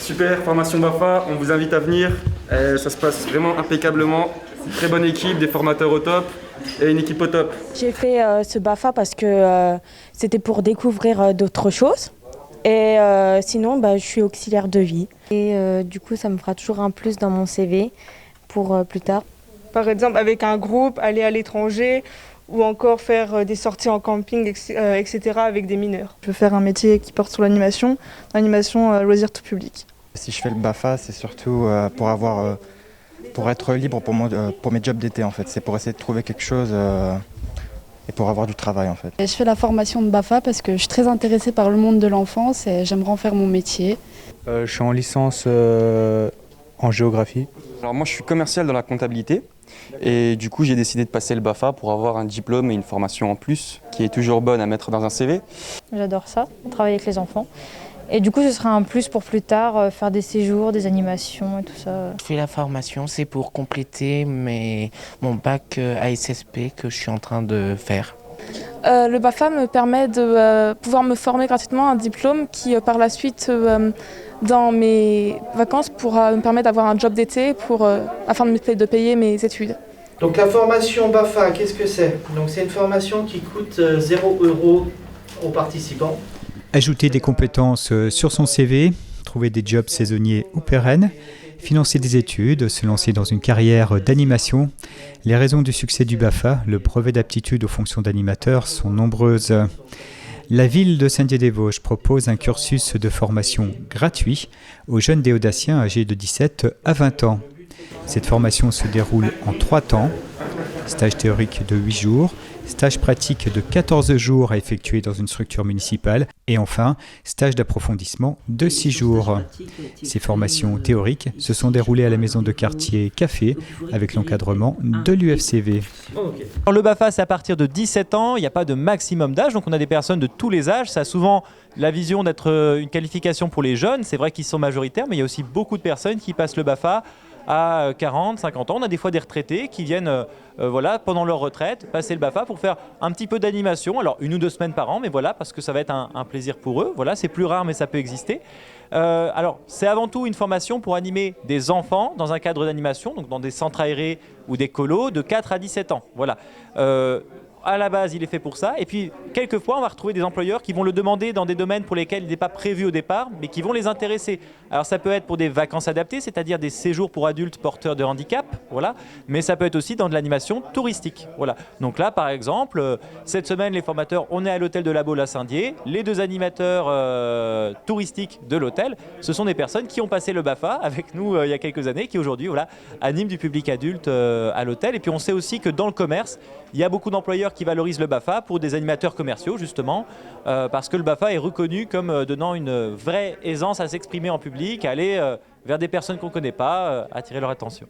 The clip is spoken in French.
Super, formation BAFA, on vous invite à venir. Ça se passe vraiment impeccablement. Très bonne équipe, des formateurs au top et une équipe au top. J'ai fait ce BAFA parce que c'était pour découvrir d'autres choses. Et sinon, je suis auxiliaire de vie. Et du coup, ça me fera toujours un plus dans mon CV pour plus tard. Par exemple, avec un groupe, aller à l'étranger ou encore faire des sorties en camping, etc. avec des mineurs. Je veux faire un métier qui porte sur l'animation loisirs tout public. Si je fais le BAFA, c'est surtout pour être libre pour mes jobs d'été en fait. C'est pour essayer de trouver quelque chose et pour avoir du travail en fait. Je fais la formation de BAFA parce que je suis très intéressée par le monde de l'enfance et j'aimerais en faire mon métier. Je suis en licence en géographie. Alors moi je suis commercial dans la comptabilité et du coup j'ai décidé de passer le BAFA pour avoir un diplôme et une formation en plus qui est toujours bonne à mettre dans un CV. J'adore ça, travailler avec les enfants. Et du coup, ce sera un plus pour plus tard, faire des séjours, des animations et tout ça. Je fais la formation, c'est pour compléter mon bac ASSP que je suis en train de faire. Le BAFA me permet de pouvoir me former gratuitement un diplôme qui, par la suite, dans mes vacances, pourra me permettre d'avoir un job d'été afin de payer mes études. Donc la formation BAFA, qu'est-ce que c'est? Donc c'est une formation qui coûte 0 € aux participants. Ajouter des compétences sur son CV, trouver des jobs saisonniers ou pérennes, financer des études, se lancer dans une carrière d'animation. Les raisons du succès du BAFA, le brevet d'aptitude aux fonctions d'animateur, sont nombreuses. La ville de Saint-Dié-des-Vosges propose un cursus de formation gratuit aux jeunes déodaciens âgés de 17 à 20 ans. Cette formation se déroule en 3 temps. Stage théorique de 8 jours, stage pratique de 14 jours à effectuer dans une structure municipale et enfin, stage d'approfondissement de 6 jours. Ces formations théoriques se sont déroulées à la maison de quartier Café avec l'encadrement de l'UFCV. Le BAFA, c'est à partir de 17 ans, il n'y a pas de maximum d'âge, donc on a des personnes de tous les âges. Ça a souvent la vision d'être une qualification pour les jeunes, c'est vrai qu'ils sont majoritaires, mais il y a aussi beaucoup de personnes qui passent le BAFA à 40, 50 ans. On a des fois des retraités qui viennent pendant leur retraite passer le BAFA pour faire un petit peu d'animation, alors 1 ou 2 semaines par an, mais voilà, parce que ça va être un plaisir pour eux. Voilà, c'est plus rare, mais ça peut exister. Alors, c'est avant tout une formation pour animer des enfants dans un cadre d'animation, donc dans des centres aérés ou des colos de 4 à 17 ans. Voilà. À la base, il est fait pour ça. Et puis, quelquefois, on va retrouver des employeurs qui vont le demander dans des domaines pour lesquels il n'est pas prévu au départ, mais qui vont les intéresser. Alors, ça peut être pour des vacances adaptées, c'est-à-dire des séjours pour adultes porteurs de handicap, voilà. Mais ça peut être aussi dans de l'animation touristique, voilà. Donc là, par exemple, cette semaine, les formateurs, on est à l'hôtel de la Baule à Saint-Dié. Les 2 animateurs touristiques de l'hôtel, ce sont des personnes qui ont passé le BAFA avec nous il y a quelques années, qui aujourd'hui, animent du public adulte à l'hôtel. Et puis, on sait aussi que dans le commerce, il y a beaucoup d'employeurs qui valorisent le BAFA pour des animateurs commerciaux, justement, parce que le BAFA est reconnu comme donnant une vraie aisance à s'exprimer en public, à aller vers des personnes qu'on ne connaît pas, attirer leur attention.